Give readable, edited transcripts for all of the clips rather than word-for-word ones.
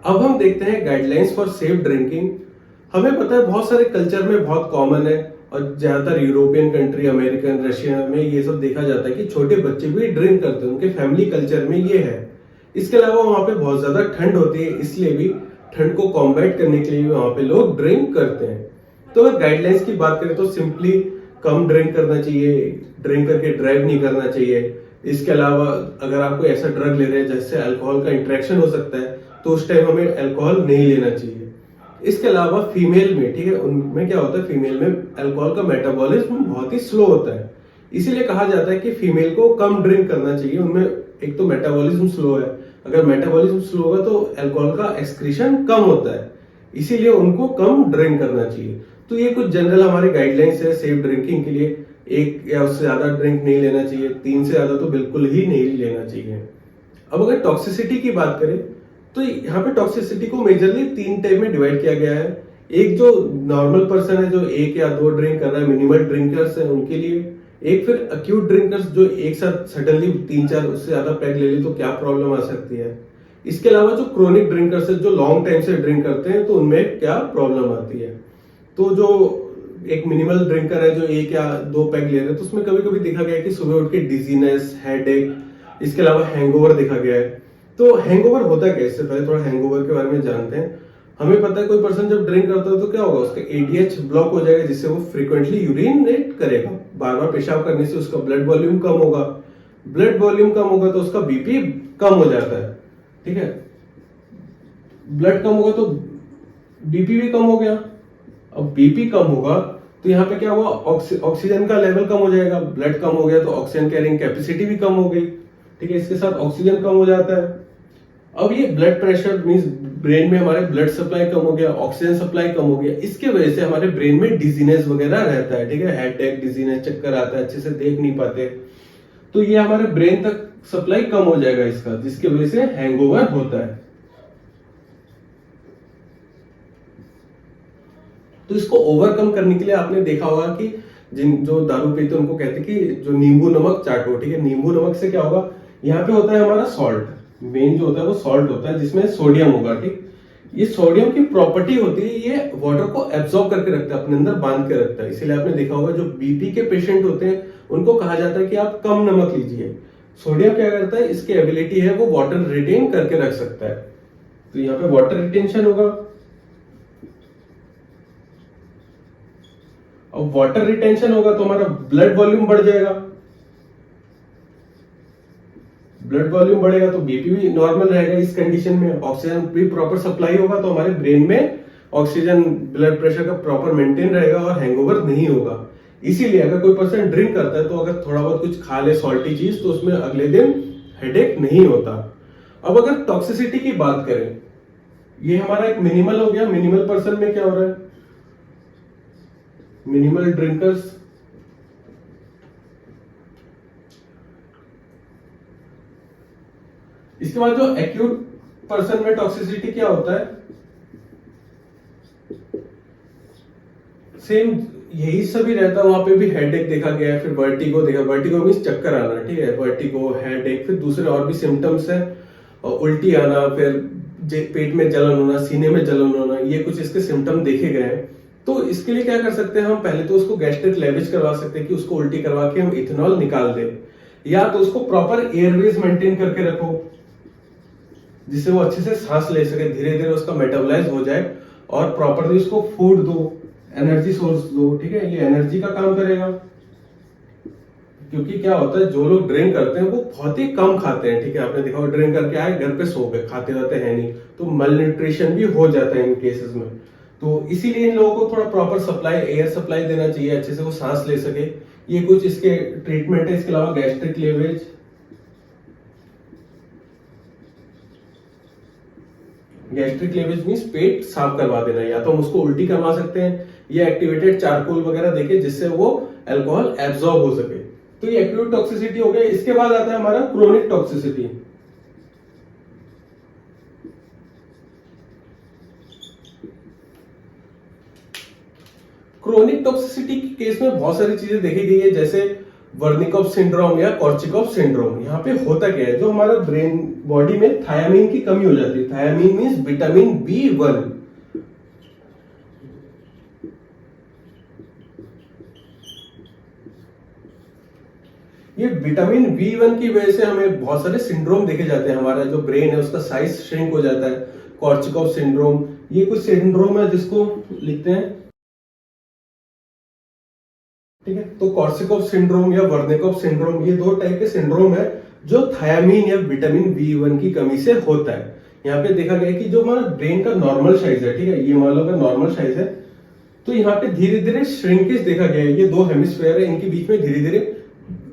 अब हम देखते हैं गाइडलाइंस फॉर सेफ ड्रिंकिंग। हमें पता है बहुत सारे कल्चर में बहुत कॉमन है और ज्यादातर यूरोपियन कंट्री, अमेरिकन, रशिया में ये सब देखा जाता है कि छोटे बच्चे भी ड्रिंक करते हैं, उनके फैमिली कल्चर में ये है। इसके अलावा वहां पे बहुत ज्यादा ठंड होती है, इसलिए भी ठंड को कॉम्बैट करने के लिए भी वहां पे लोग ड्रिंक करते हैं। तो अगर गाइडलाइंस की बात करें तो सिंपली कम ड्रिंक करना चाहिए, ड्रिंक करके ड्राइव नहीं करना चाहिए। इसके अलावा अगर आप कोई ऐसा ड्रग ले रहे हैं जिससे अल्कोहल का इंट्रैक्शन हो सकता है तो उस टाइम हमें अल्कोहल नहीं लेना चाहिए। इसके अलावा फीमेल में, ठीक है, उनमें क्या होता है, फीमेल में अल्कोहल का मेटाबॉलिज्म बहुत ही स्लो होता है, इसीलिए कहा जाता है कि फीमेल को कम ड्रिंक करना चाहिए। उनमें एक तो मेटाबॉलिज्म स्लो है, अगर मेटाबॉलिज्म स्लो होगा तो अल्कोहल का एक्सक्रीशन कम होता है, इसीलिए उनको कम ड्रिंक करना चाहिए। तो ये कुछ जनरल हमारे गाइडलाइंस है सेफ ड्रिंकिंग के लिए। एक या उससे ज्यादा ड्रिंक नहीं लेना चाहिए, 3 से ज्यादा तो बिल्कुल ही नहीं लेना चाहिए। अब अगर टॉक्सिसिटी की बात करें तो यहाँ पे टॉक्सिसिटी को मेजरली 3 टाइप में डिवाइड किया गया है। एक जो नॉर्मल पर्सन है जो 1 या 2 ड्रिंक कर रहा है, मिनिमल ड्रिंकर्स है उनके लिए। एक फिर अक्यूट ड्रिंकर्स जो एक साथ सडनली 3-4 उससे ज्यादा पैग ले ले तो क्या प्रॉब्लम आ सकती है। इसके अलावा जो क्रोनिक ड्रिंकर्स है जो लॉन्ग टाइम से ड्रिंक करते हैं तो उनमें क्या प्रॉब्लम आती है। तो जो एक मिनिमल ड्रिंकर है जो 1 या 2 पैग ले रहे हैं तो उसमें कभी कभी देखा गया है कि सुबह उठ के डिजीनेस, हेडेक, इसके अलावा हैंगओवर देखा गया है। तो हैंगओवर होता है कैसे, पहले थोड़ा हैंगओवर के बारे में जानते हैं। हमें पता है कोई पर्सन जब ड्रिंक करता है तो क्या होगा, उसका एडीएच ब्लॉक हो जाएगा जिससे वो फ्रीक्वेंटली यूरिनेट करेगा, बार बार पेशाब करने से उसका ब्लड वॉल्यूम कम होगा। ब्लड वॉल्यूम कम होगा तो उसका बीपी कम हो जाता है, ठीक है। ब्लड कम होगा तो बीपी भी कम हो गया। अब बीपी कम होगा तो यहाँ पे क्या हुआ, ऑक्सीजन का लेवल कम हो जाएगा। ब्लड कम हो गया तो ऑक्सीजन कैरिंग कैपेसिटी भी कम हो गई, ठीक है। इसके साथ ऑक्सीजन कम हो जाता है। अब ये ब्लड प्रेशर मींस ब्रेन में हमारे ब्लड सप्लाई कम हो गया, ऑक्सीजन सप्लाई कम हो गया, इसके वजह से हमारे ब्रेन में डिजीनेस वगैरह रहता है, ठीक है। हेडेक, डिजीनेस, चक्कर आता है, अच्छे से देख नहीं पाते, तो ये हमारे ब्रेन तक सप्लाई कम हो जाएगा इसका, जिसकी वजह से हैंगओवर होता है। तो इसको ओवरकम करने के लिए आपने देखा होगा कि जिन जो दारू पीते उनको कहते हैं कि जो नींबू नमक चाटो, ठीक है। नींबू नमक से क्या होगा, यहाँ पे होता है हमारा सॉल्ट, मेन जो होता है वो सॉल्ट होता है जिसमें सोडियम होगा, ठीक। ये सोडियम की प्रॉपर्टी होती है, ये वाटर को एब्जॉर्ब करके रखता है, अपने अंदर बांध के रखता है। इसीलिए आपने देखा होगा जो बीपी के पेशेंट होते हैं उनको कहा जाता है कि आप कम नमक लीजिए। सोडियम क्या करता है, इसकी एबिलिटी है वो वाटर रिटेन करके रख सकता है, तो यहाँ पे वाटर रिटेंशन होगा। अब वाटर रिटेंशन होगा तो हमारा ब्लड वॉल्यूम बढ़ जाएगा। ब्लड वॉल्यूम बढ़ेगा तो बीपी भी नॉर्मल रहेगा। इस कंडीशन में ऑक्सीजन भी प्रॉपर सप्लाई होगा तो हमारे ब्रेन में ऑक्सीजन, ब्लड प्रेशर का प्रॉपर मेंटेन रहेगा और हैंगओवर नहीं होगा। इसीलिए अगर कोई पर्सन ड्रिंक करता है तो अगर थोड़ा बहुत कुछ खा ले सॉल्टी चीज तो उसमें अगले दिन हेडेक नहीं होता। अब अगर टॉक्सिसिटी की बात करें, ये हमारा एक मिनिमल हो गया। मिनिमल पर्सन में क्या हो रहा है, मिनिमल ड्रिंकर्स, इसके बाद जो एक्यूट पर्सन में टॉक्सिसिटी क्या होता है, सेम यही सभी रहता है। वहां पे भी हेडेक देखा गया है, फिर वर्टिगो देखा, वर्टिगो मींस चक्कर आना, ठीक है। वर्टिगो, हेडेक, फिर दूसरे और भी सिम्टम्स है, और उल्टी आना, फिर पेट में जलन होना, सीने में जलन होना, ये कुछ इसके सिम्टम देखे गए हैं। तो इसके लिए क्या कर सकते हैं हम, पहले तो उसको गैस्ट्रिक लेवेज करवा सकते हैं कि उसको उल्टी करवा के हम इथेनॉल निकाल दें, या तो उसको प्रॉपर एयरवेज मेंटेन करके रखो जिससे वो अच्छे से सांस ले सके, धीरे धीरे उसका मेटाबोलाइज हो जाए, और प्रॉपरली उसको फूड दो, एनर्जी सोर्स दो, ठीक है। ये एनर्जी का काम करेगा, क्योंकि क्या होता है जो लोग ड्रिंक करते हैं वो बहुत ही कम खाते हैं, ठीक है। आपने देखा ड्रिंक करके आए घर पे सो गए, खाते रहते हैं नहीं, तो मल न्यूट्रिशन भी हो जाता है इन केसेस में। तो इसीलिए इन लोगों को थोड़ा प्रॉपर सप्लाई, एयर सप्लाई देना चाहिए, अच्छे से वो सांस ले सके। ये कुछ इसके ट्रीटमेंट है। इसके अलावा gastric lavage, gastric lavage means पेट साफ करवा देना, या तो हम उसको उल्टी करवा सकते हैं या एक्टिवेटेड चारकोल वगैरह देके जिससे वो अल्कोहल एब्जॉर्ब हो सके। तो ये एक्यूट टॉक्सिसिटी हो गया। इसके बाद आता है हमारा क्रोनिक टॉक्सिसिटी। क्रोनिक टॉक्सिसिटी के केस में बहुत सारी चीजें देखी गई है, जैसे वर्निकोव सिंड्रोम या कॉर्चिकोव सिंड्रोम। यहाँ पे होता क्या है, जो हमारा ब्रेन बॉडी में थायामीन की कमी हो जाती है। Thiamine means vitamin B1। ये विटामिन B1 की वजह से हमें बहुत सारे सिंड्रोम देखे जाते हैं। हमारा जो ब्रेन है उसका साइज श्रिंक हो जाता है। कॉर्चिकोव सिंड्रोम, ये कुछ सिंड्रोम है जिसको लिखते हैं, ठीक है। तो कॉर्सिकोव सिंड्रोम या वर्निकोव सिंड्रोम, ये दो टाइप के सिंड्रोम है जो थायामीन या विटामिन B1 की कमी से होता है। यहाँ पे देखा गया है कि जो हमारा ब्रेन का नॉर्मल साइज है, ठीक है, ये मान लो अगर नॉर्मल साइज है, तो यहाँ पे धीरे धीरे श्रिंकेज देखा गया है। ये दो हेमिस्फेयर है, इनके बीच में धीरे धीरे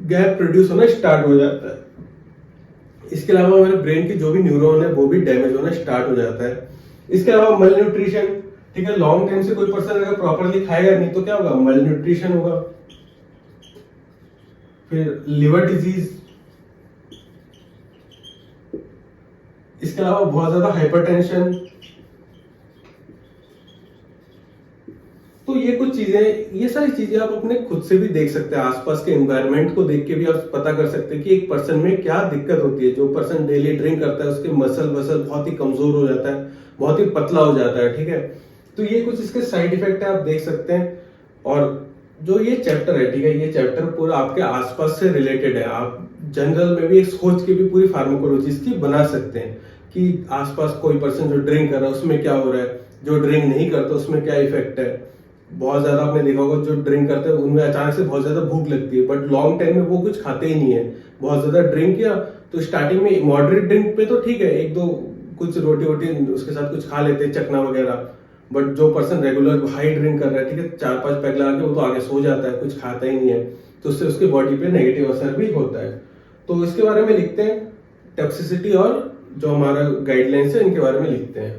गैप प्रोड्यूस होना स्टार्ट हो जाता है। इसके अलावा हमारे ब्रेन के जो भी न्यूरॉन है वो भी डैमेज होना स्टार्ट हो जाता है। इसके अलावा मल न्यूट्रिशन, ठीक है, लॉन्ग टाइम से कोई पर्सन अगर प्रॉपरली खाएगा नहीं तो क्या होगा, मल न्यूट्रिशन होगा। फिर लिवर डिजीज, इसके अलावा बहुत ज्यादा हाइपरटेंशन। तो ये कुछ चीजें, ये सारी चीजें आप अपने खुद से भी देख सकते हैं। आसपास के एनवायरनमेंट को देख के भी आप पता कर सकते हैं कि एक पर्सन में क्या दिक्कत होती है। जो पर्सन डेली ड्रिंक करता है उसके मसल बहुत ही कमजोर हो जाता है, बहुत ही पतला हो जाता है, ठीक है। तो ये कुछ इसके साइड इफेक्ट है, आप देख सकते हैं। और जो ये चैप्टर है, ठीक है, ये चैप्टर पूरा आपके आसपास से रिलेटेड है। आप जनरल में भी एक सोच के भी पूरी फार्माकोलॉजिस्ट की बना सकते हैं कि आसपास कोई पर्सन जो ड्रिंक कर रहा है उसमें क्या हो रहा है, जो ड्रिंक नहीं करता उसमें क्या इफेक्ट है। बहुत ज्यादा आपने देखा होगा जो ड्रिंक करते हैं उनमें अचानक से बहुत ज्यादा भूख लगती है, बट लॉन्ग टाइम में वो कुछ खाते ही नहीं है। बहुत ज्यादा ड्रिंक किया तो स्टार्टिंग में मॉडरेट ड्रिंक पे तो ठीक है, एक दो कुछ रोटी वोटी उसके साथ कुछ खा लेते हैं, चखना वगैरह। बट जो पर्सन रेगुलर हाई ड्रिंक कर रहा है, ठीक है, 4-5 पैग लगा के वो तो आगे सो जाता है, कुछ खाता ही नहीं है। तो उससे उसकी बॉडी पे नेगेटिव असर भी होता है। तो इसके बारे में लिखते हैं, टॉक्सिसिटी और जो हमारा गाइडलाइंस है इनके बारे में लिखते हैं।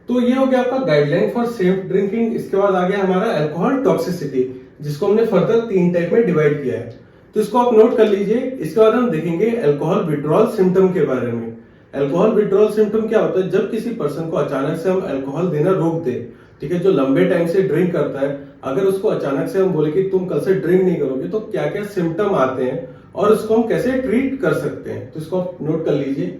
तो ये हो गया आपका गाइडलाइन फॉर सेफ ड्रिंकिंग। इसके बाद आ गया हमारा अल्कोहल टॉक्सिसिटी, जिसको हमने फर्दर 3 टाइप में डिवाइड किया है। तो इसको आप नोट कर लीजिए। इसके बाद हम देखेंगे अल्कोहल विड्रॉल सिम्टम के बारे में। अल्कोहल विड्रॉल सिम्टम क्या होता है, जब किसी पर्सन को अचानक से हम अल्कोहल देना रोक दे, ठीक है, जो लंबे टाइम से ड्रिंक करता है, अगर उसको अचानक से हम बोले कि तुम कल से ड्रिंक नहीं करोगे, तो क्या क्या सिम्टम आते हैं और उसको हम कैसे ट्रीट कर सकते हैं, तो इसको आप नोट कर लीजिए।